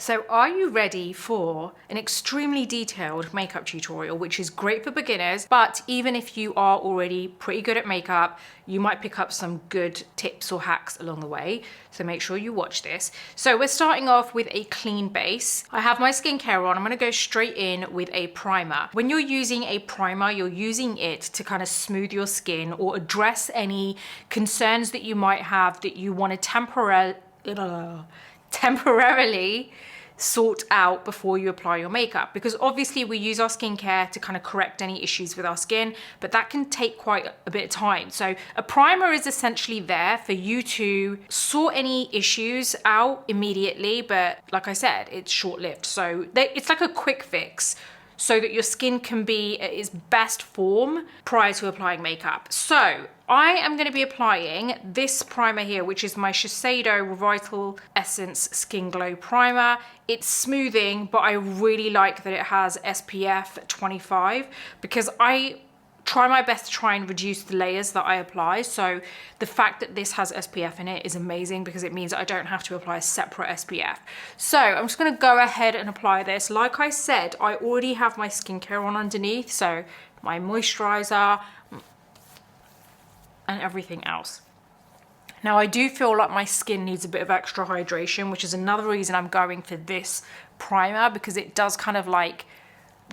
So are you ready for an extremely detailed makeup tutorial, which is great for beginners, but even if you are already pretty good at makeup, you might pick up some good tips or hacks along the way. So make sure you watch this. So we're starting off with a clean base. I have my skincare on. I'm gonna go straight in with a primer. When you're using a primer, you're using it to kind of smooth your skin or address any concerns that you might have that you want to temporarily sort out before you apply your makeup, because obviously we use our skincare to kind of correct any issues with our skin, but that can take quite a bit of time. So a primer is essentially there for you to sort any issues out immediately, but like I said, it's short-lived. So it's like a quick fix so that your skin can be at its best form prior to applying makeup. So I am going to be applying this primer here, which is my Shiseido Revitalessence Skin Glow Primer. It's smoothing, but I really like that it has SPF 25 because I try my best to try and reduce the layers that I apply. So the fact that this has SPF in it is amazing because it means I don't have to apply a separate SPF. So I'm just gonna go ahead and apply this. Like I said, I already have my skincare on underneath, so my moisturizer and everything else. Now I do feel like my skin needs a bit of extra hydration, which is another reason I'm going for this primer, because it does kind of like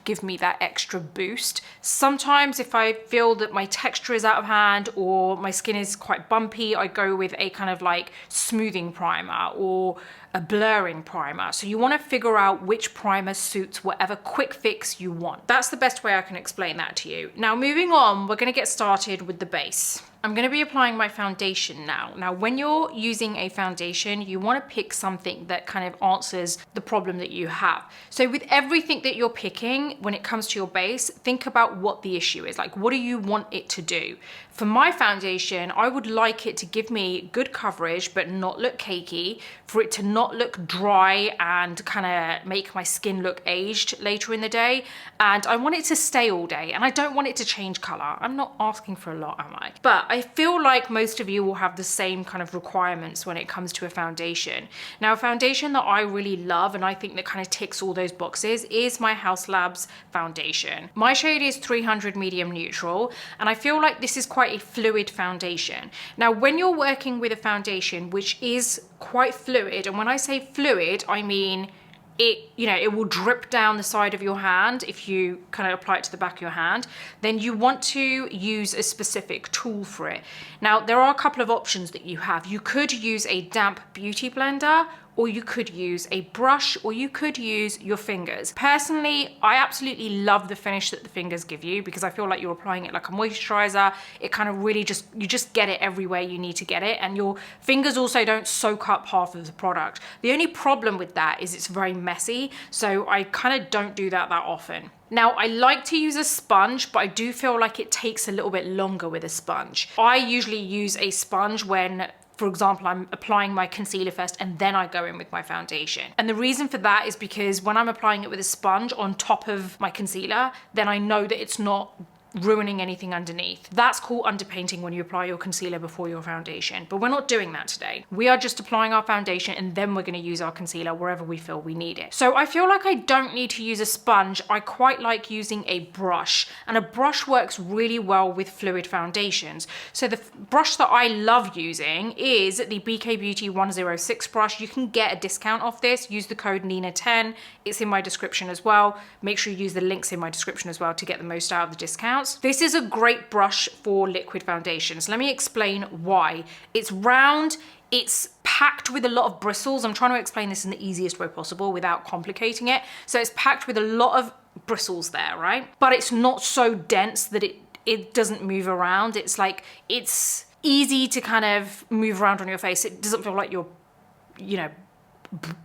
give me that extra boost. Sometimes if I feel that my texture is out of hand or my skin is quite bumpy, I go with a kind of like smoothing primer or a blurring primer. So you want to figure out which primer suits whatever quick fix you want. That's the best way I can explain that to you. Now moving on, we're going to get started with the base. I'm going to be applying my foundation now. Now, when you're using a foundation, you want to pick something that kind of answers the problem that you have. So with everything that you're picking, when it comes to your base, think about what the issue is. Like, what do you want it to do? For my foundation, I would like it to give me good coverage, but not look cakey, for it to not look dry and kind of make my skin look aged later in the day. And I want it to stay all day, and I don't want it to change color. I'm not asking for a lot, am I? But I feel like most of you will have the same kind of requirements when it comes to a foundation. Now, a foundation that I really love and I think that kind of ticks all those boxes is my Haus Labs foundation. My shade is 300 medium neutral, and I feel like this is quite a fluid foundation. Now, when you're working with a foundation which is quite fluid, and when I say fluid, I mean it will drip down the side of your hand if you kind of apply it to the back of your hand, then you want to use a specific tool for it. Now, there are a couple of options that you have. You could use a damp beauty blender, or you could use a brush, or you could use your fingers. Personally, I absolutely love the finish that the fingers give you because I feel like you're applying it like a moisturizer. It kind of really you just get it everywhere you need to get it, and your fingers also don't soak up half of the product. The only problem with that is it's very messy, so I kind of don't do that often. Now, I like to use a sponge, but I do feel like it takes a little bit longer with a sponge. I usually use a sponge when, for example, I'm applying my concealer first and then I go in with my foundation. And the reason for that is because when I'm applying it with a sponge on top of my concealer, then I know that it's not ruining anything underneath. That's called underpainting when you apply your concealer before your foundation, but we're not doing that today. We are just applying our foundation and then we're going to use our concealer wherever we feel we need it. So I feel like I don't need to use a sponge. I quite like using a brush, and a brush works really well with fluid foundations. So the brush that I love using is the BK Beauty 106 brush. You can get a discount off this. Use the code Nina10. It's in my description as well. Make sure you use the links in my description as well to get the most out of the discounts. This is a great brush for liquid foundations. Let me explain why. It's round, it's packed with a lot of bristles. I'm trying to explain this in the easiest way possible without complicating it. So it's packed with a lot of bristles there, right? But it's not so dense that it doesn't move around. It's like, it's easy to kind of move around on your face. It doesn't feel like you're,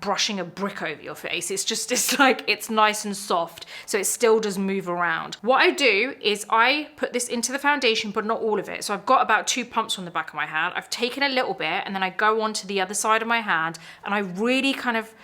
brushing a brick over your face. It's like, it's nice and soft, so it still does move around. What I do is I put this into the foundation, but not all of it. So I've got about 2 pumps on the back of my hand. I've taken a little bit and then I go on to the other side of my hand and I really kind of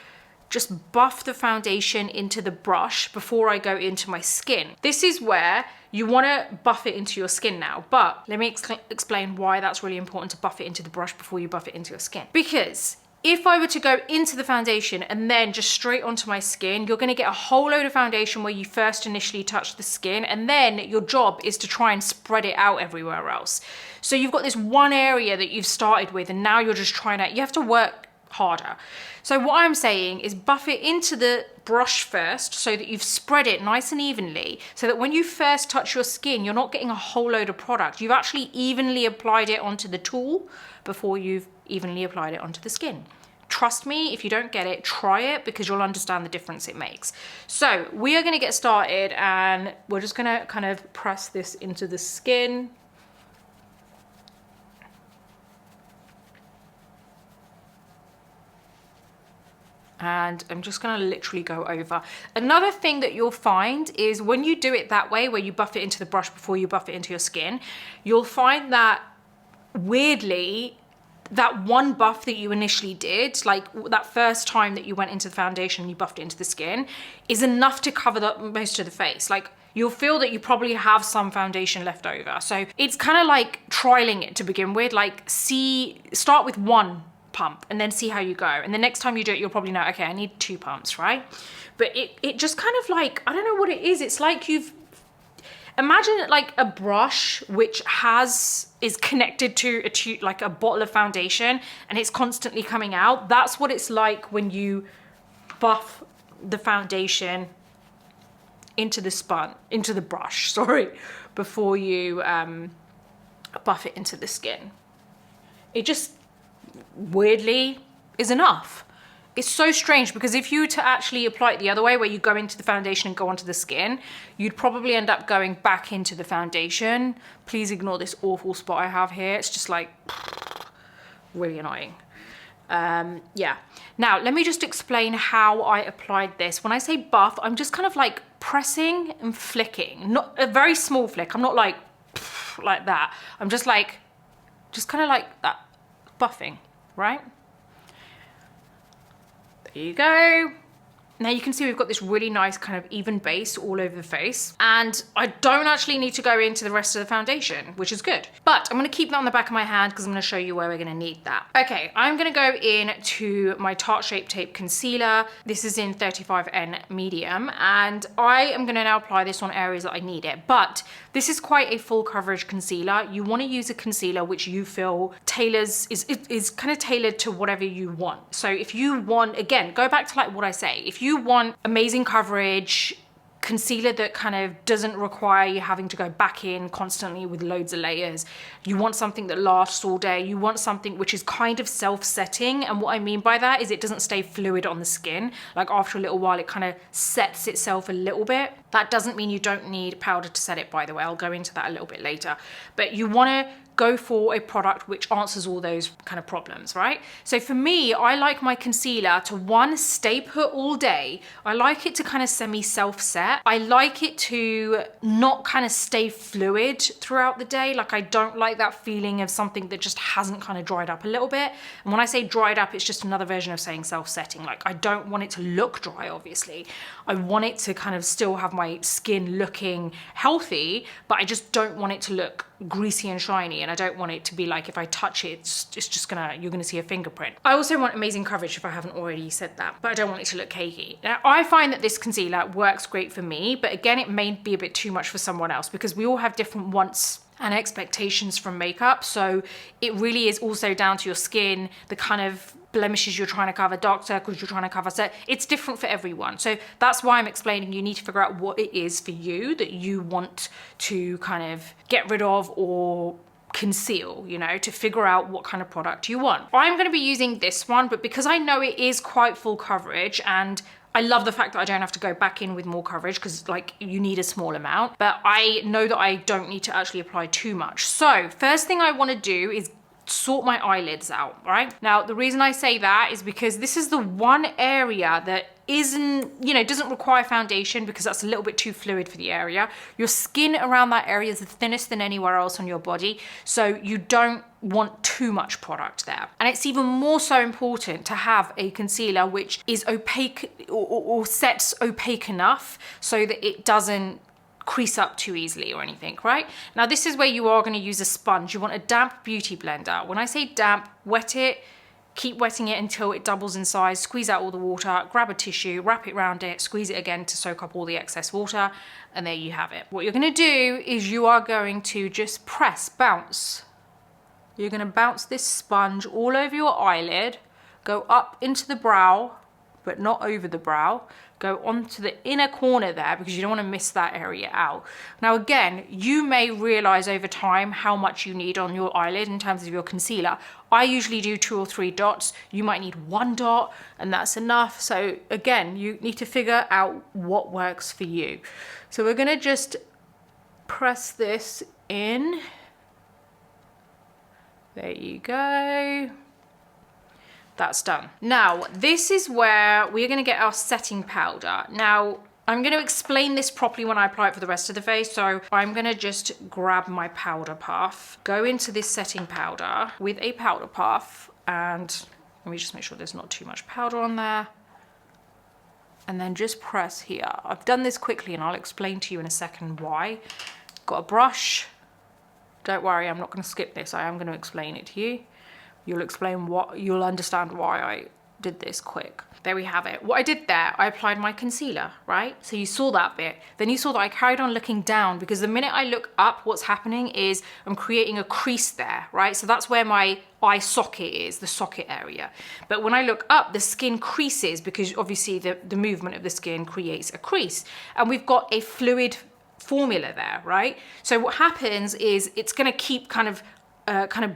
just buff the foundation into the brush before I go into my skin. This is where you want to buff it into your skin now, but let me explain why that's really important to buff it into the brush before you buff it into your skin. Because if I were to go into the foundation and then just straight onto my skin, you're going to get a whole load of foundation where you first initially touch the skin, and then your job is to try and spread it out everywhere else. So you've got this one area that you've started with, and now you're just trying to, you have to work harder. So what I'm saying is buff it into the brush first so that you've spread it nice and evenly, so that when you first touch your skin, you're not getting a whole load of product. You've actually evenly applied it onto the tool before you've evenly applied it onto the skin. Trust me, if you don't get it, try it, because you'll understand the difference it makes. So we are going to get started, and we're just going to kind of press this into the skin. And I'm just going to literally go over. Another thing that you'll find is when you do it that way, where you buff it into the brush before you buff it into your skin, you'll find that weirdly, that one buff that you initially did, like that first time that you went into the foundation and you buffed it into the skin, is enough to cover most of the face. Like, you'll feel that you probably have some foundation left over. So it's kind of like trialing it to begin with. Like, start with one pump and then see how you go, and the next time you do it, you'll probably know, okay, I need 2 pumps, right? But it just kind of like, I don't know what it is. It's like imagine it like a brush which is connected to a tube, like a bottle of foundation, and it's constantly coming out. That's what it's like when you buff the foundation into the brush, sorry, before you buff it into the skin. It just weirdly is enough. It's so strange, because if you were to actually apply it the other way, where you go into the foundation and go onto the skin, you'd probably end up going back into the foundation. Please ignore this awful spot I have here. It's just like really annoying. Yeah. Now, let me just explain how I applied this. When I say buff, I'm just kind of like pressing and flicking. Not a very small flick. I'm not like that. I'm just kind of like that, buffing, right? There you go. Now you can see we've got this really nice kind of even base all over the face, and I don't actually need to go into the rest of the foundation, which is good. But I'm going to keep that on the back of my hand because I'm going to show you where we're going to need that. Okay, I'm going to go in to my Tarte Shape Tape concealer. This is in 35N medium, and I am going to now apply this on areas that I need it. But this is quite a full coverage concealer. You want to use a concealer which you feel is kind of tailored to whatever you want. So if you want, again, go back to like what I say, if you want amazing coverage, concealer that kind of doesn't require you having to go back in constantly with loads of layers, you want something that lasts all day, you want something which is kind of self-setting. And what I mean by that is it doesn't stay fluid on the skin. Like after a little while, it kind of sets itself a little bit. That doesn't mean you don't need powder to set it, by the way. I'll go into that a little bit later. But you want to go for a product which answers all those kind of problems, right? So for me, I like my concealer to, one, stay put all day. I like it to kind of semi-self-set. I like it to not kind of stay fluid throughout the day. Like, I don't like that feeling of something that just hasn't kind of dried up a little bit. And when I say dried up, it's just another version of saying self-setting. Like, I don't want it to look dry, obviously. I want it to kind of still have my skin looking healthy, but I just don't want it to look greasy and shiny, and I don't want it to be like if I touch it, it's just you're gonna see a fingerprint. I also want amazing coverage, if I haven't already said that, but I don't want it to look cakey. Now, I find that this concealer works great for me, but again, it may be a bit too much for someone else, because we all have different wants and expectations from makeup. So it really is also down to your skin, the kind of blemishes you're trying to cover, dark circles you're trying to cover. So it's different for everyone. So that's why I'm explaining you need to figure out what it is for you that you want to kind of get rid of or conceal, you know, to figure out what kind of product you want. I'm going to be using this one, but because I know it is quite full coverage, and I love the fact that I don't have to go back in with more coverage, because like you need a small amount, but I know that I don't need to actually apply too much. So first thing I want to do is sort my eyelids out, right? Now, the reason I say that is because this is the one area that doesn't require foundation, because that's a little bit too fluid for the area. Your skin around that area is the thinnest than anywhere else on your body, so you don't want too much product there. And it's even more so important to have a concealer which is opaque or sets opaque enough so that it doesn't crease up too easily or anything, right? Now, this is where you are going to use a sponge. You want a damp beauty blender. When I say damp, wet it, keep wetting it until it doubles in size, squeeze out all the water, grab a tissue, wrap it around it, squeeze it again to soak up all the excess water, and there you have it. What you're gonna do is you are going to just press, bounce. You're gonna bounce this sponge all over your eyelid, go up into the brow, but not over the brow, go onto the inner corner there because you don't want to miss that area out. Now again, you may realize over time how much you need on your eyelid in terms of your concealer. I usually do 2 or 3 dots. You might need 1 dot and that's enough. So again, you need to figure out what works for you. So we're gonna just press this in. There you go. That's done. Now, this is where we're gonna get our setting powder. Now, I'm gonna explain this properly when I apply it for the rest of the face, so I'm gonna just grab my powder puff, go into this setting powder with a powder puff, and let me just make sure there's not too much powder on there, and then just press here. I've done this quickly and I'll explain to you in a second why. Got a brush. Don't worry, I'm not gonna skip this, I am gonna explain it to you. You'll understand why I did this quick. There we have it. What I did there, I applied my concealer, right? So you saw that bit. Then you saw that I carried on looking down because the minute I look up, what's happening is I'm creating a crease there, right? So that's where my eye socket is, the socket area. But when I look up, the skin creases because obviously the movement of the skin creates a crease. And we've got a fluid formula there, right? So what happens is it's gonna keep kind of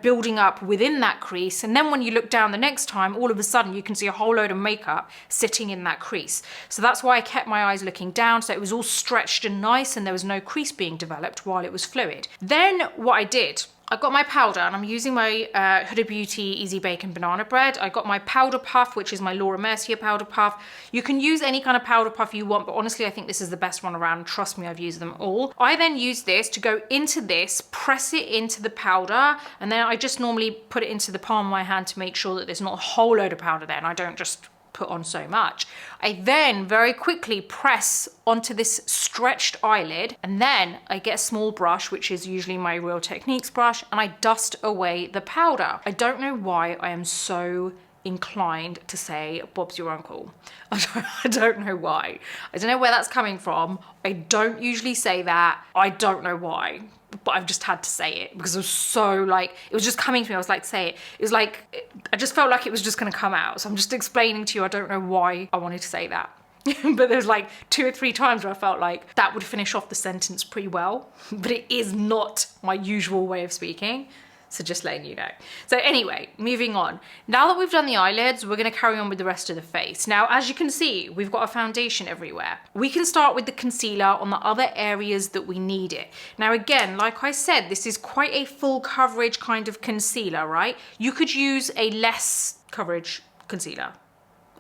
building up within that crease, and then when you look down the next time, all of a sudden you can see a whole load of makeup sitting in that crease. So that's why I kept my eyes looking down, so it was all stretched and nice and there was no crease being developed while it was fluid. Then what I did, I got my powder and I'm using my Huda Beauty Easy Bake and Banana Bread. I got my powder puff, which is my Laura Mercier powder puff. You can use any kind of powder puff you want, but honestly, I think this is the best one around. Trust me, I've used them all. I then use this to go into this, press it into the powder, and then I just normally put it into the palm of my hand to make sure that there's not a whole load of powder there and I don't just put on so much. I then very quickly press onto this stretched eyelid, and then I get a small brush, which is usually my Real Techniques brush, and I dust away the powder. I don't know why I am so inclined to say Bob's your uncle. I don't know why. I don't know where that's coming from. I don't usually say that. I don't know why, but I've just had to say it because it was so like, it was just coming to me. I was like, say it. It was like, I just felt like it was just gonna come out. So I'm just explaining to you, I don't know why I wanted to say that. But there's like 2 or 3 times where I felt like that would finish off the sentence pretty well, but it is not my usual way of speaking. So just letting you know. So anyway, moving on. Now that we've done the eyelids, we're gonna carry on with the rest of the face. Now, as you can see, we've got a foundation everywhere. We can start with the concealer on the other areas that we need it. Now again, like I said, this is quite a full coverage kind of concealer, right? You could use a less coverage concealer.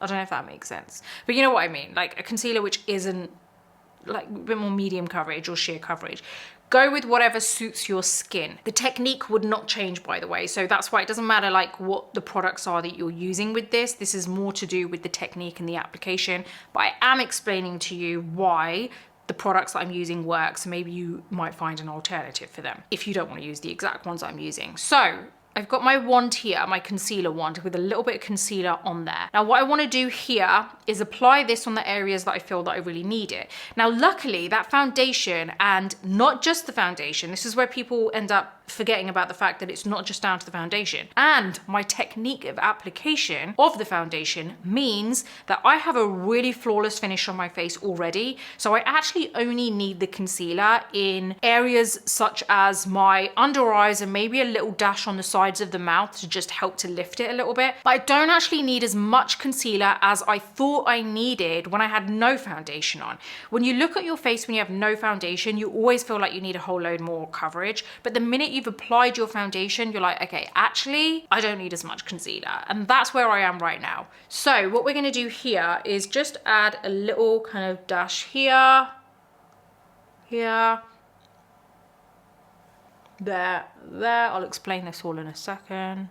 I don't know if that makes sense, but you know what I mean? Like a concealer which isn't like a bit more medium coverage or sheer coverage. Go with whatever suits your skin. The technique would not change, by the way, so that's why it doesn't matter like what the products are that you're using with this. This is more to do with the technique and the application, but I am explaining to you why the products that I'm using work, so maybe you might find an alternative for them if you don't want to use the exact ones I'm using. So I've got my wand here, my concealer wand with a little bit of concealer on there. Now what I want to do here is apply this on the areas that I feel that I really need it. Now luckily that foundation, and not just the foundation, this is where people end up forgetting about the fact that it's not just down to the foundation, and my technique of application of the foundation means that I have a really flawless finish on my face already. So I actually only need the concealer in areas such as my under eyes and maybe a little dash on the sides of the mouth to just help to lift it a little bit. But I don't actually need as much concealer as I thought I needed when I had no foundation on. When you look at your face when you have no foundation, you always feel like you need a whole load more coverage, but the minute you've applied your foundation, you're like, okay, actually, I don't need as much concealer. And that's where I am right now. So what we're gonna do here is just add a little kind of dash here, here, there. I'll explain this all in a second.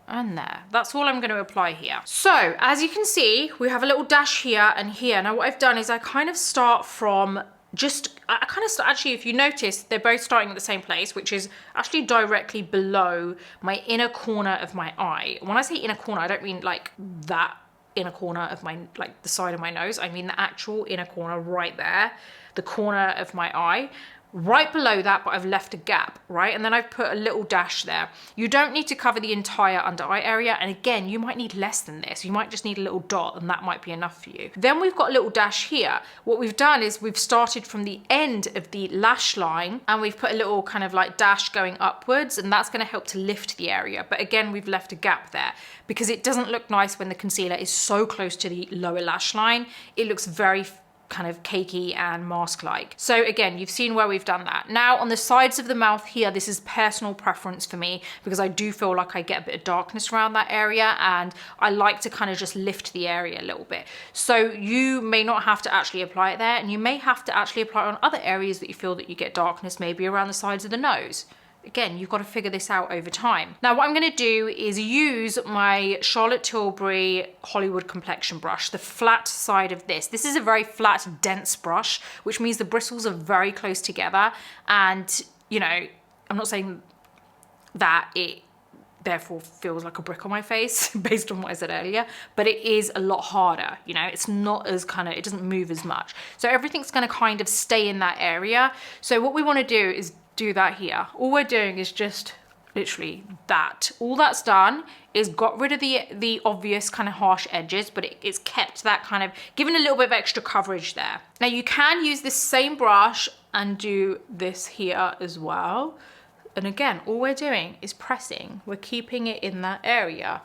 And there. That's all I'm going to apply here. So as you can see, we have a little dash here and here. Now what I've done is I kind of start from just, I kind of, actually, if you notice, they're both starting at the same place, which is actually directly below my inner corner of my eye. When I say inner corner, I don't mean like that inner corner of my, like the side of my nose. I mean the actual inner corner right there, the corner of my eye. Right below that, but I've left a gap, right? And then I've put a little dash there. You don't need to cover the entire under eye area. And again, you might need less than this. You might just need a little dot and that might be enough for you. Then we've got a little dash here. What we've done is we've started from the end of the lash line and we've put a little kind of like dash going upwards, and that's gonna help to lift the area. But again, we've left a gap there because it doesn't look nice when the concealer is so close to the lower lash line. It looks very kind of cakey and mask-like. So again, you've seen where we've done that. Now on the sides of the mouth here, this is personal preference for me because I do feel like I get a bit of darkness around that area and I like to kind of just lift the area a little bit. So you may not have to actually apply it there, and you may have to actually apply it on other areas that you feel that you get darkness, maybe around the sides of the nose. Again, you've got to figure this out over time. Now, what I'm going to do is use my Charlotte Tilbury Hollywood complexion brush, the flat side of this. This is a very flat, dense brush, which means the bristles are very close together. And, you know, I'm not saying that it therefore feels like a brick on my face based on what I said earlier, but it is a lot harder. You know, it's not as kind of, it doesn't move as much. So everything's going to kind of stay in that area. So what we want to do is do that here. All we're doing is just literally that. All that's done is got rid of the obvious kind of harsh edges, but it's kept that kind of, given a little bit of extra coverage there. Now you can use this same brush and do this here as well. And again, all we're doing is pressing. We're keeping it in that area.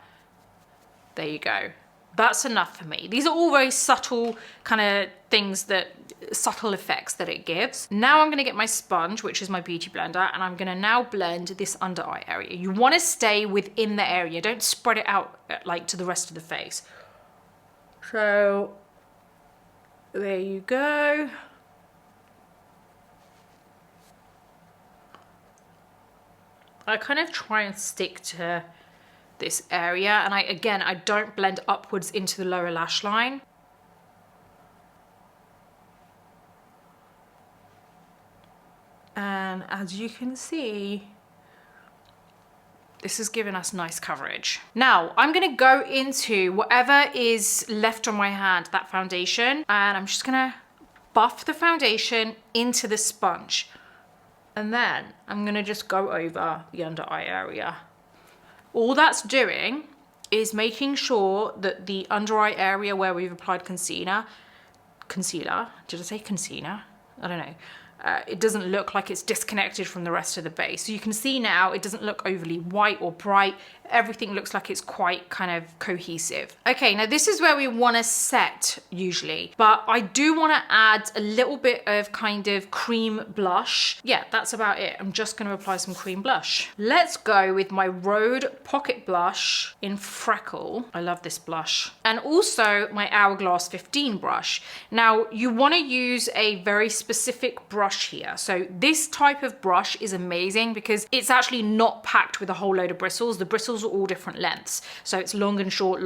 There you go. That's enough for me. These are all very subtle kind of things that, subtle effects that it gives. Now I'm gonna get my sponge, which is my beauty blender, and I'm gonna now blend this under eye area. You wanna stay within the area. Don't spread it out like to the rest of the face. So there you go. I kind of try and stick to this area, and I don't blend upwards into the lower lash line. And as you can see, this has given us nice coverage. Now I'm gonna go into whatever is left on my hand, that foundation, and I'm just gonna buff the foundation into the sponge. And then I'm gonna just go over the under eye area. All that's doing is making sure that the under eye area where we've applied concealer, did I say concealer? I don't know. It doesn't look like it's disconnected from the rest of the base. So you can see now it doesn't look overly white or bright. Everything looks like it's quite kind of cohesive. Okay, now this is where we want to set usually, but I do want to add a little bit of kind of cream blush. Yeah, that's about it. I'm just going to apply some cream blush. Let's go with my RHODE Pocket blush in Freckle. I love this blush. And also my Hourglass 15 brush. Now you want to use a very specific brush here. So this type of brush is amazing because it's actually not packed with a whole load of bristles. The bristles are all different lengths. So it's long and short,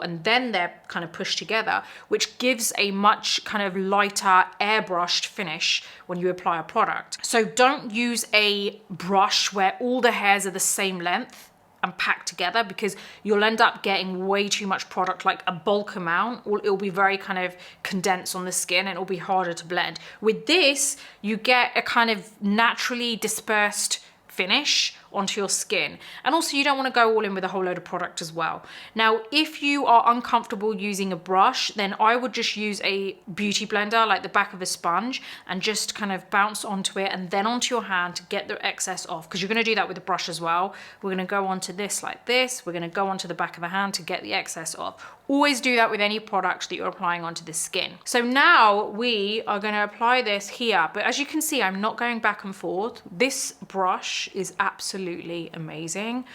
and then they're kind of pushed together, which gives a much kind of lighter airbrushed finish when you apply a product. So don't use a brush where all the hairs are the same length and packed together, because you'll end up getting way too much product, like a bulk amount. It'll be very kind of condensed on the skin and it'll be harder to blend. With this, you get a kind of naturally dispersed finish onto your skin. And also you don't want to go all in with a whole load of product as well. Now, if you are uncomfortable using a brush, then I would just use a beauty blender, like the back of a sponge, and just kind of bounce onto it and then onto your hand to get the excess off, because you're going to do that with the brush as well. We're going to go onto this like this. We're going to go onto the back of the hand to get the excess off. Always do that with any product that you're applying onto the skin. So now we are going to apply this here, but as you can see, I'm not going back and forth. This brush is absolutely amazing.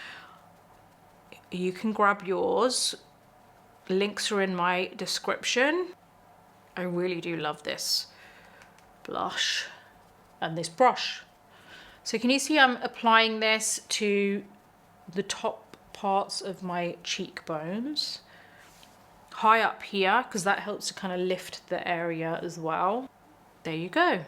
You can grab yours. Links are in my description. I really do love this blush and this brush. So can you see I'm applying this to the top parts of my cheekbones, high up here, because that helps to kind of lift the area as well. There you go.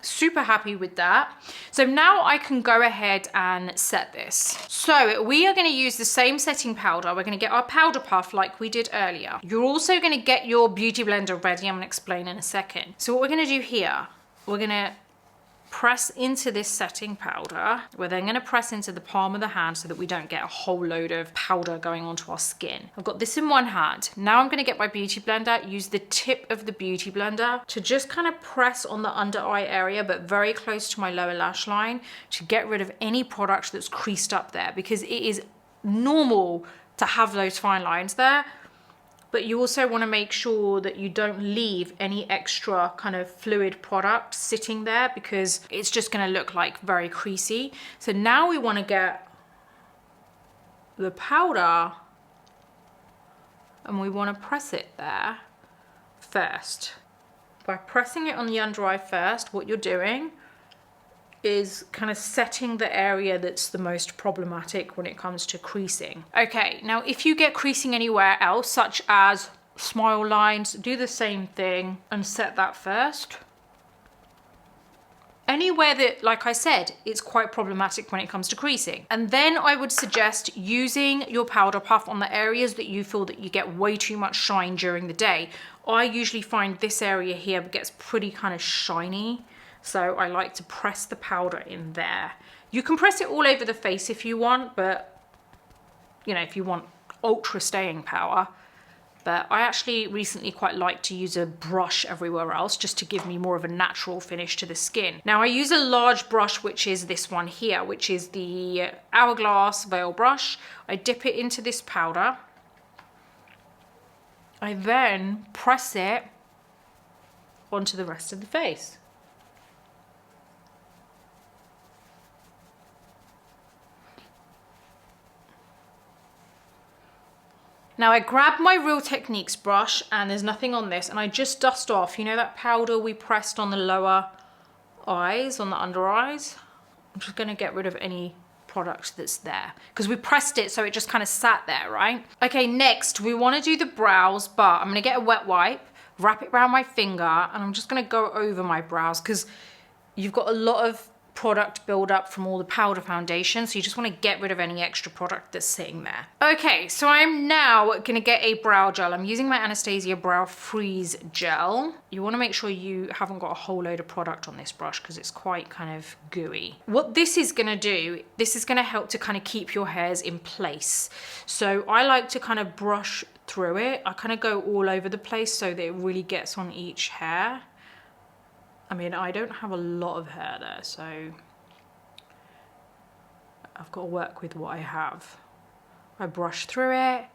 Super happy with that. So now I can go ahead and set this. So we are going to use the same setting powder. We're going to get our powder puff like we did earlier. You're also going to get your beauty blender ready. I'm going to explain in a second. So what we're going to do here, we're going to press into this setting powder. We're then going to press into the palm of the hand so that we don't get a whole load of powder going onto our skin. I've got this in one hand. Now I'm going to get my beauty blender, use the tip of the beauty blender to just kind of press on the under eye area, but very close to my lower lash line, to get rid of any product that's creased up there, because it is normal to have those fine lines there. But you also want to make sure that you don't leave any extra kind of fluid product sitting there, because it's just going to look like very creasy. So now we want to get the powder and we want to press it there first. By pressing it on the under eye first, what you're doing is kind of setting the area that's the most problematic when it comes to creasing. Okay, now if you get creasing anywhere else, such as smile lines, do the same thing and set that first. Anywhere that, like I said, it's quite problematic when it comes to creasing. And then I would suggest using your powder puff on the areas that you feel that you get way too much shine during the day. I usually find this area here gets pretty kind of shiny. So I like to press the powder in there. You can press it all over the face if you want, but you know, if you want ultra staying power. But I actually recently quite like to use a brush everywhere else, just to give me more of a natural finish to the skin. Now I use a large brush, which is this one here, which is the Hourglass Veil brush. I dip it into this powder. I then press it onto the rest of the face. Now I grab my Real Techniques brush, and there's nothing on this, and I just dust off, you know, that powder we pressed on the lower eyes, on the under eyes? I'm just gonna get rid of any product that's there, because we pressed it so it just kind of sat there, right? Okay, next we wanna do the brows, but I'm gonna get a wet wipe, wrap it around my finger, and I'm just gonna go over my brows, because you've got a lot of product build up from all the powder foundation, so you just want to get rid of any extra product that's sitting there. Okay, so I'm now gonna get a brow gel. I'm using my Anastasia Brow Freeze Gel. You want to make sure you haven't got a whole load of product on this brush, because it's quite kind of gooey. What this is gonna do, this is gonna help to kind of keep your hairs in place. So I like to kind of brush through it. I kind of go all over the place so that it really gets on each hair. I mean, I don't have a lot of hair there, so I've got to work with what I have. I brush through it.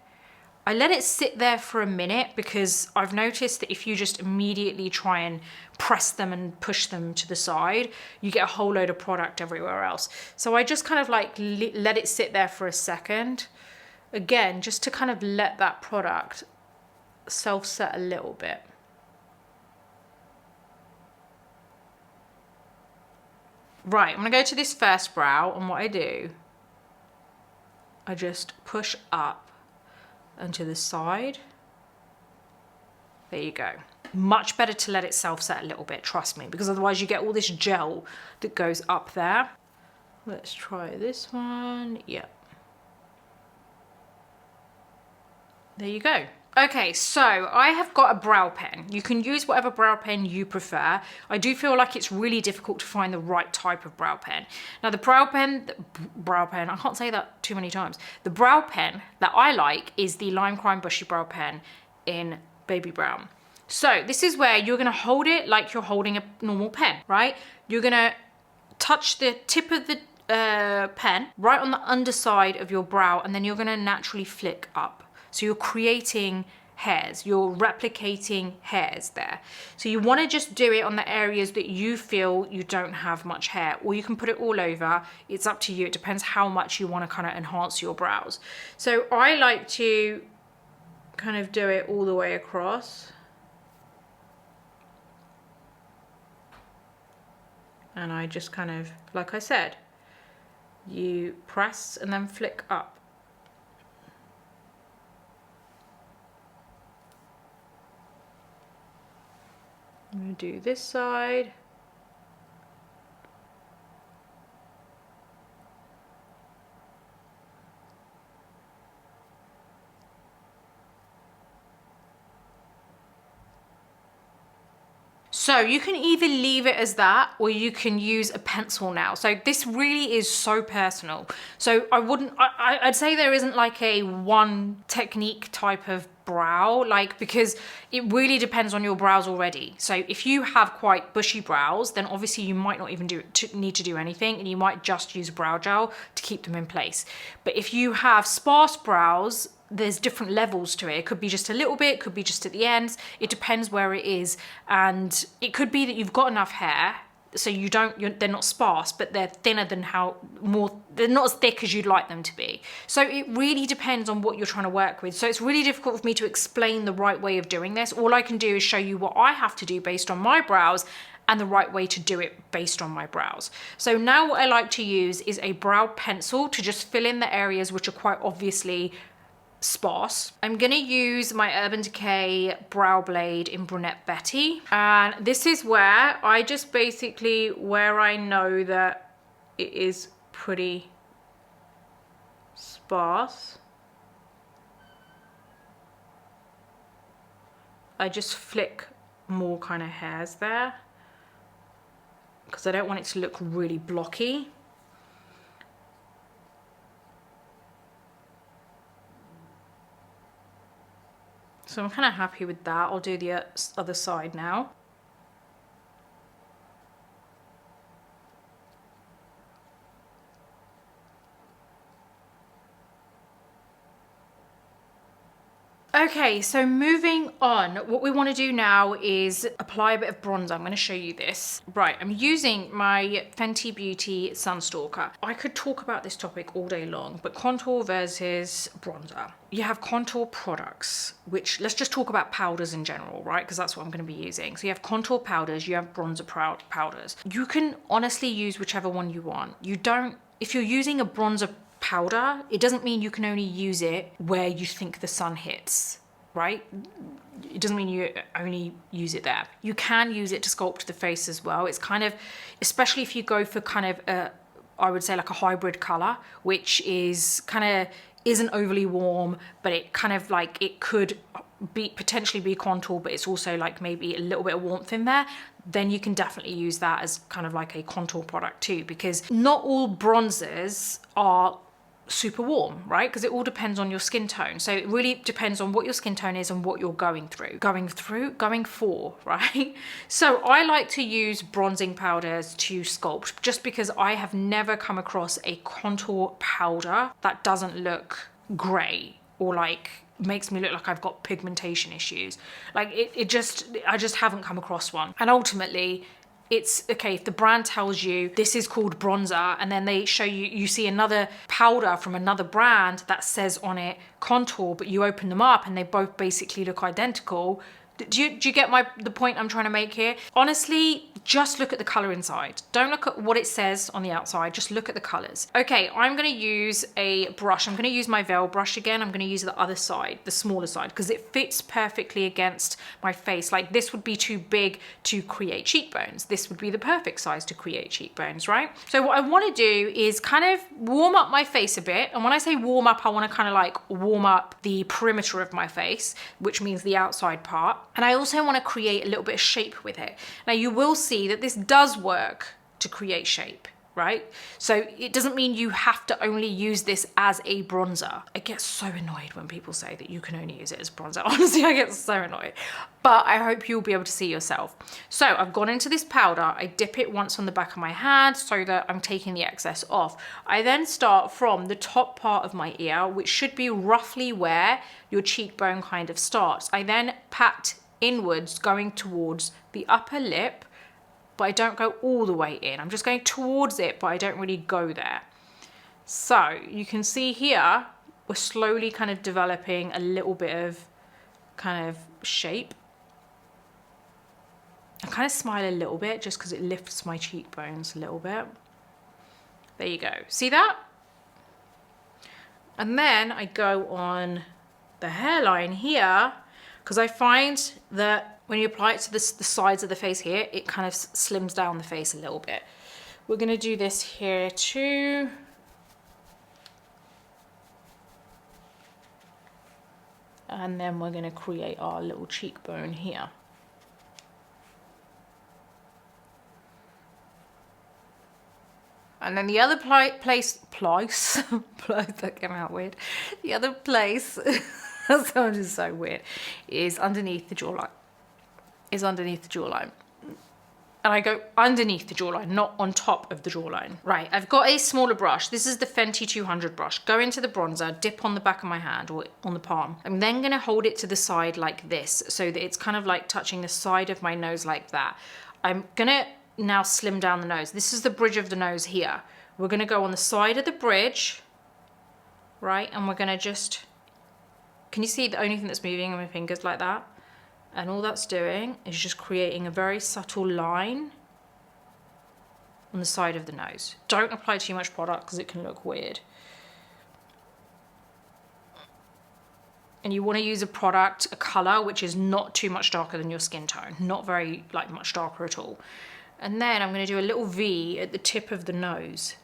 I let it sit there for a minute, because I've noticed that if you just immediately try and press them and push them to the side, you get a whole load of product everywhere else. So I just kind of like let it sit there for a second. Again, just to kind of let that product self-set a little bit. Right, I'm gonna go to this first brow, and what I do, I just push up and to the side. There you go. Much better to let it self-set a little bit, trust me, because otherwise you get all this gel that goes up there. Let's try this one. Yep. There you go. Okay, so I have got a brow pen. You can use whatever brow pen you prefer. I do feel like it's really difficult to find the right type of brow pen. Now the brow pen, I can't say that too many times. The brow pen that I like is the Lime Crime Bushy Brow Pen in Baby Brown. So this is where you're gonna hold it like you're holding a normal pen, right? You're gonna touch the tip of the pen right on the underside of your brow, and then you're gonna naturally flick up. So you're creating hairs, you're replicating hairs there. So you want to just do it on the areas that you feel you don't have much hair, or you can put it all over. It's up to you. It depends how much you want to kind of enhance your brows. So I like to kind of do it all the way across. And I just kind of, like I said, you press and then flick up. I'm going to do this side. So you can either leave it as that or you can use a pencil now. So this really is so personal. So I'd say there isn't like a one technique type of brow, like, because it really depends on your brows already. So if you have quite bushy brows, then obviously you might not even need to do anything, and you might just use brow gel to keep them in place. But if you have sparse brows, there's different levels to it. It could be just a little bit, it could be just at the ends. It depends where it is. And it could be that you've got enough hair, so they're not sparse, but they're thinner than they're not as thick as you'd like them to be. So it really depends on what you're trying to work with. So it's really difficult for me to explain the right way of doing this. All I can do is show you what I have to do based on my brows and the right way to do it based on my brows. So now what I like to use is a brow pencil to just fill in the areas which are quite obviously sparse. I'm gonna use my Urban Decay brow blade in Brunette Betty, and this is where I just basically, where I know that it is pretty sparse, I just flick more kind of hairs there because I don't want it to look really blocky. So I'm kind of happy with that. I'll do the other side now. Okay, so moving on, what we want to do now is apply a bit of bronzer. I'm going to show you this. Right, I'm using my Fenty Beauty Sunstalker. I could talk about this topic all day long, but contour versus bronzer. You have contour products, which, let's just talk about powders in general, right? Because that's what I'm going to be using. So you have contour powders, you have bronzer powders. You can honestly use whichever one you want. If you're using a bronzer powder, it doesn't mean you can only use it where you think the sun hits, right? It doesn't mean you only use it there. You can use it to sculpt the face as well. It's kind of, especially if you go for kind of I would say like a hybrid color, which is kind of isn't overly warm, but it kind of like, it could potentially be contour, but it's also like maybe a little bit of warmth in there, then you can definitely use that as kind of like a contour product too, because not all bronzers are super warm, right? Because it all depends on your skin tone. So it really depends on what your skin tone is and what you're going for, right? So I like to use bronzing powders to sculpt, just because I have never come across a contour powder that doesn't look grey or like makes me look like I've got pigmentation issues. Like I just haven't come across one. And ultimately, it's okay if the brand tells you this is called bronzer, and then they show you see another powder from another brand that says on it contour, but you open them up and they both basically look identical. Do you get the point I'm trying to make here? Honestly, just look at the color inside. Don't look at what it says on the outside, just look at the colors. Okay, I'm gonna use a brush. I'm gonna use my Veil brush again. I'm gonna use the other side, the smaller side, because it fits perfectly against my face. Like this would be too big to create cheekbones. This would be the perfect size to create cheekbones, right? So what I wanna do is kind of warm up my face a bit. And when I say warm up, I wanna kind of like warm up the perimeter of my face, which means the outside part. And I also want to create a little bit of shape with it. Now you will see that this does work to create shape, right? So it doesn't mean you have to only use this as a bronzer. I get so annoyed when people say that you can only use it as bronzer. Honestly, I get so annoyed. But I hope you'll be able to see yourself. So I've gone into this powder. I dip it once on the back of my hand so that I'm taking the excess off. I then start from the top part of my ear, which should be roughly where your cheekbone kind of starts. I then pat inwards, going towards the upper lip, but I don't go all the way in. I'm just going towards it, but I don't really go there. So you can see here, we're slowly kind of developing a little bit of kind of shape. I kind of smile a little bit just because it lifts my cheekbones a little bit. There you go. See that? And then I go on the hairline here, because I find that when you apply it to the sides of the face here, it kind of slims down the face a little bit. We're going to do this here too. And then we're going to create our little cheekbone here. And then the other place, that came out weird. The other place, that sounded so weird, is underneath the jawline. And I go underneath the jawline, not on top of the jawline. Right, I've got a smaller brush. This is the Fenty 200 brush. Go into the bronzer, dip on the back of my hand or on the palm. I'm then gonna hold it to the side like this so that it's kind of like touching the side of my nose like that. I'm gonna now slim down the nose. This is the bridge of the nose here. We're gonna go on the side of the bridge, right? And we're gonna just, can you see the only thing that's moving are my fingers like that? And all that's doing is just creating a very subtle line on the side of the nose. Don't apply too much product because it can look weird. And you want to use a product, a color, which is not too much darker than your skin tone. Not very, like, much darker at all. And then I'm going to do a little V at the tip of the nose.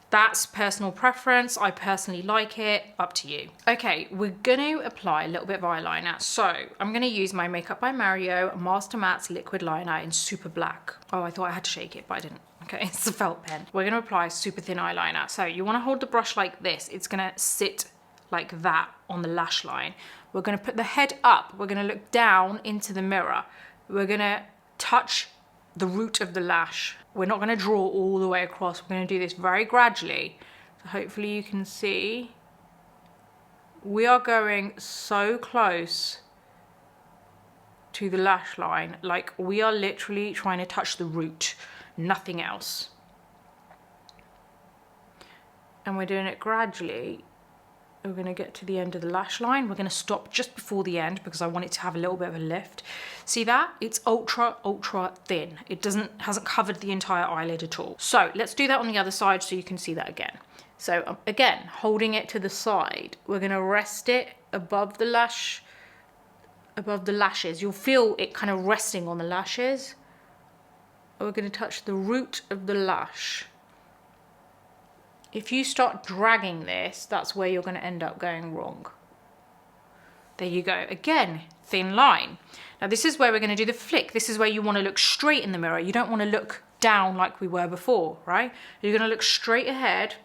That's personal preference. I personally like it. Up to you. Okay, we're going to apply a little bit of eyeliner. So I'm going to use my Makeup by Mario Master Matte's liquid liner in super black. Oh, I thought I had to shake it, but I didn't. Okay, it's a felt pen. We're going to apply super thin eyeliner. So you want to hold the brush like this. It's going to sit like that on the lash line. We're going to put the head up. We're going to look down into the mirror. We're going to touch the root of the lash. We're not going to draw all the way across. We're going to do this very gradually. So hopefully you can see. We are going so close to the lash line. Like, we are literally trying to touch the root, nothing else. And we're doing it gradually. We're going to get to the end of the lash line. We're going to stop just before the end because I want it to have a little bit of a lift. See that? It's ultra, ultra thin. It hasn't covered the entire eyelid at all. So let's do that on the other side so you can see that again. So again, holding it to the side, we're going to rest it above the lash, above the lashes. You'll feel it kind of resting on the lashes. We're going to touch the root of the lash. If you start dragging this, that's where you're going to end up going wrong. There you go. Again, thin line. Now this is where we're going to do the flick. This is where you want to look straight in the mirror. You don't want to look down like we were before, right? You're going to look straight ahead.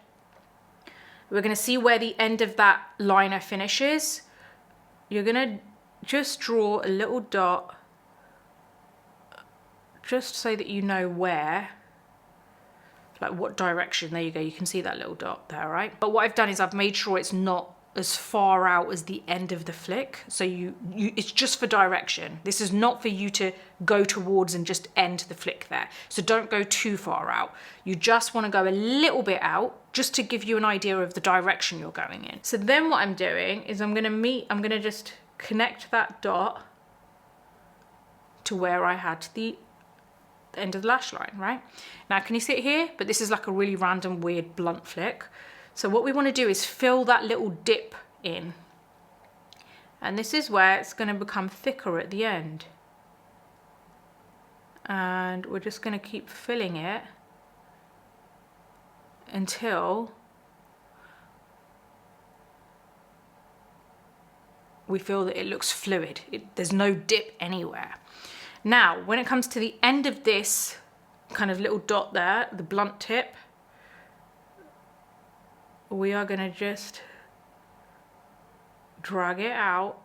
We're going to see where the end of that liner finishes. You're going to just draw a little dot, just so that you know where, like what direction. There you go. You can see that little dot there, right? But what I've done is I've made sure it's not as far out as the end of the flick. So it's just for direction. This is not for you to go towards and just end the flick there. So don't go too far out. You just want to go a little bit out just to give you an idea of the direction you're going in. So then what I'm doing is I'm going to just connect that dot to where I had the end of the lash line, right? Now, can you see it here? But this is like a really random, weird, blunt flick. So what we want to do is fill that little dip in. And this is where it's going to become thicker at the end. And we're just going to keep filling it until we feel that it looks fluid. There's no dip anywhere. Now, when it comes to the end of this kind of little dot there, the blunt tip, we are going to just drag it out.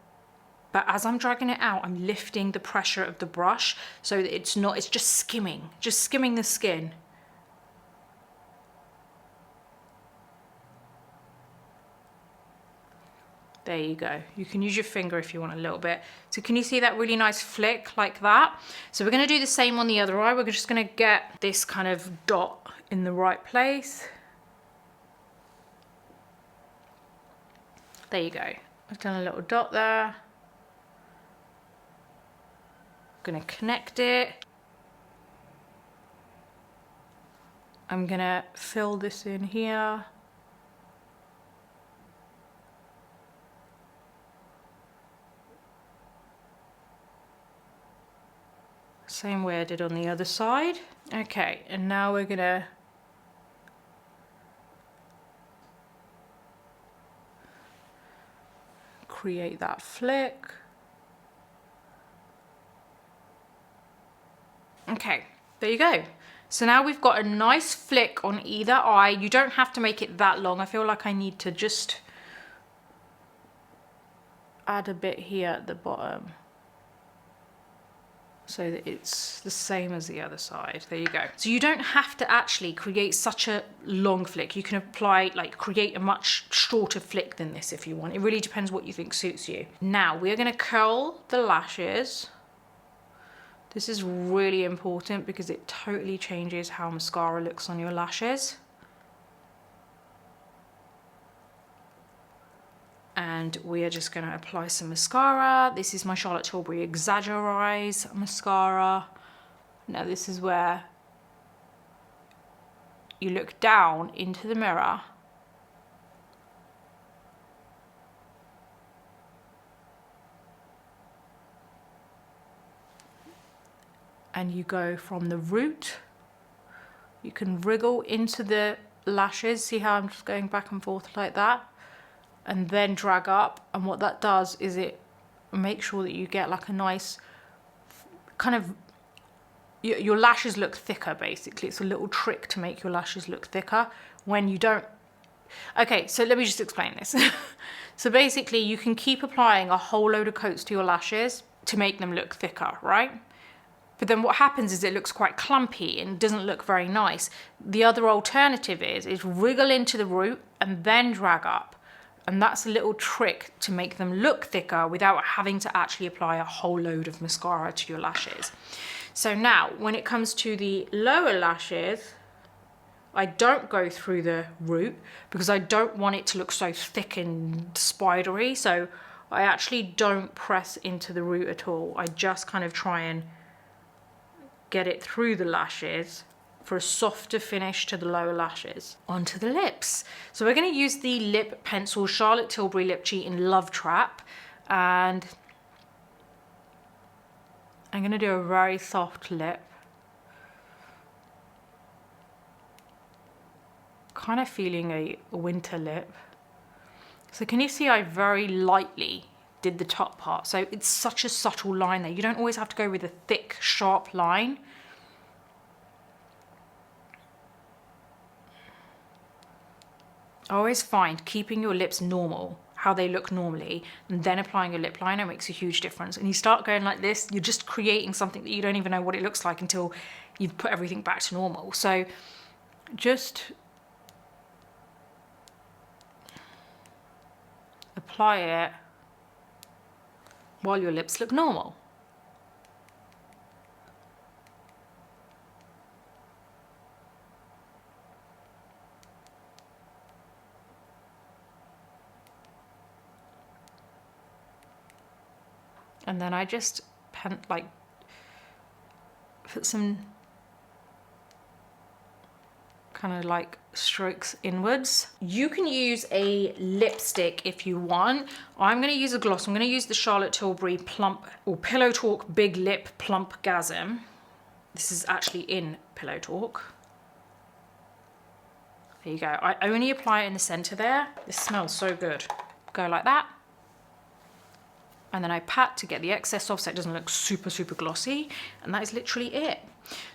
But as I'm dragging it out, I'm lifting the pressure of the brush so that it's just skimming the skin. There you go. You can use your finger if you want a little bit. So can you see that really nice flick like that? So we're going to do the same on the other eye. We're just going to get this kind of dot in the right place. There you go. I've done a little dot there. I'm going to connect it. I'm going to fill this in here. Same way I did on the other side. Okay, and now we're gonna create that flick. Okay, there you go. So now we've got a nice flick on either eye. You don't have to make it that long. I feel like I need to just add a bit here at the bottom so that it's the same as the other side. There you go. So you don't have to actually create such a long flick. You can apply, like, create a much shorter flick than this if you want. It really depends what you think suits you. Now we're gonna curl the lashes. This is really important because it totally changes how mascara looks on your lashes. And we are just going to apply some mascara. This is my Charlotte Tilbury Exaggerize mascara. Now this is where you look down into the mirror and you go from the root. You can wriggle into the lashes. See how I'm just going back and forth like that? And then drag up, and what that does is it makes sure that you get like a nice kind of, your lashes look thicker basically. It's a little trick to make your lashes look thicker when you don't. Okay, so let me just explain this. So basically you can keep applying a whole load of coats to your lashes to make them look thicker, right? But then what happens is it looks quite clumpy and doesn't look very nice. The other alternative is wriggle into the root and then drag up. And that's a little trick to make them look thicker without having to actually apply a whole load of mascara to your lashes. So now, when it comes to the lower lashes, I don't go through the root because I don't want it to look so thick and spidery. So I actually don't press into the root at all. I just kind of try and get it through the lashes for a softer finish to the lower lashes. Onto the lips. So we're going to use the lip pencil Charlotte Tilbury Lip Cheat in Love Trap, and I'm going to do a very soft lip, kind of feeling a winter lip. So can you see I very lightly did the top part? So it's such a subtle line there. You don't always have to go with a thick sharp line. I always find keeping your lips normal, how they look normally, and then applying a lip liner makes a huge difference. And you start going like this, you're just creating something that you don't even know what it looks like until you've put everything back to normal. So just apply it while your lips look normal. And then I just put some kind of like strokes inwards. You can use a lipstick if you want. I'm going to use a gloss. I'm going to use the Charlotte Tilbury Plump or Pillow Talk Big Lip Plump Gasm. This is actually in Pillow Talk. There you go. I only apply it in the center there. This smells so good. Go like that. And then I pat to get the excess off so it doesn't look super, super glossy. And that is literally it.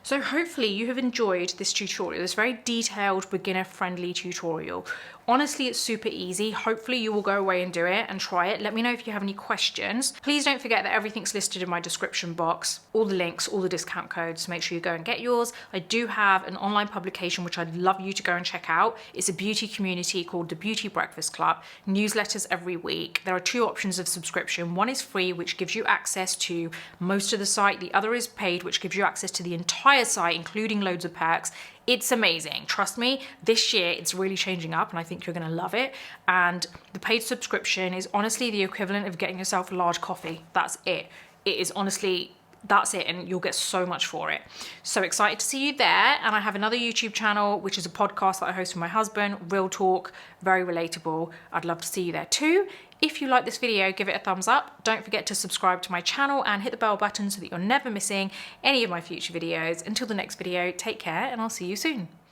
So hopefully you have enjoyed this tutorial, this very detailed, beginner-friendly tutorial. Honestly, it's super easy. Hopefully you will go away and do it and try it. Let me know if you have any questions. Please don't forget that everything's listed in my description box, all the links, all the discount codes. Make sure you go and get yours. I do have an online publication which I'd love you to go and check out. It's a beauty community called the Beauty Breakfast Club. Newsletters every week. There are two options of subscription. One is free, which gives you access to most of the site. The other is paid, which gives you access to the entire site, including loads of perks. It's amazing. Trust me, this year it's really changing up and I think you're going to love it. And the paid subscription is honestly the equivalent of getting yourself a large coffee. That's it. It is honestly that's it, and you'll get so much for it. So excited to see you there. And I have another YouTube channel, which is a podcast that I host with my husband, Real Talk, very relatable. I'd love to see you there too. If you like this video, give it a thumbs up. Don't forget to subscribe to my channel and hit the bell button so that you're never missing any of my future videos. Until the next video, take care, and I'll see you soon.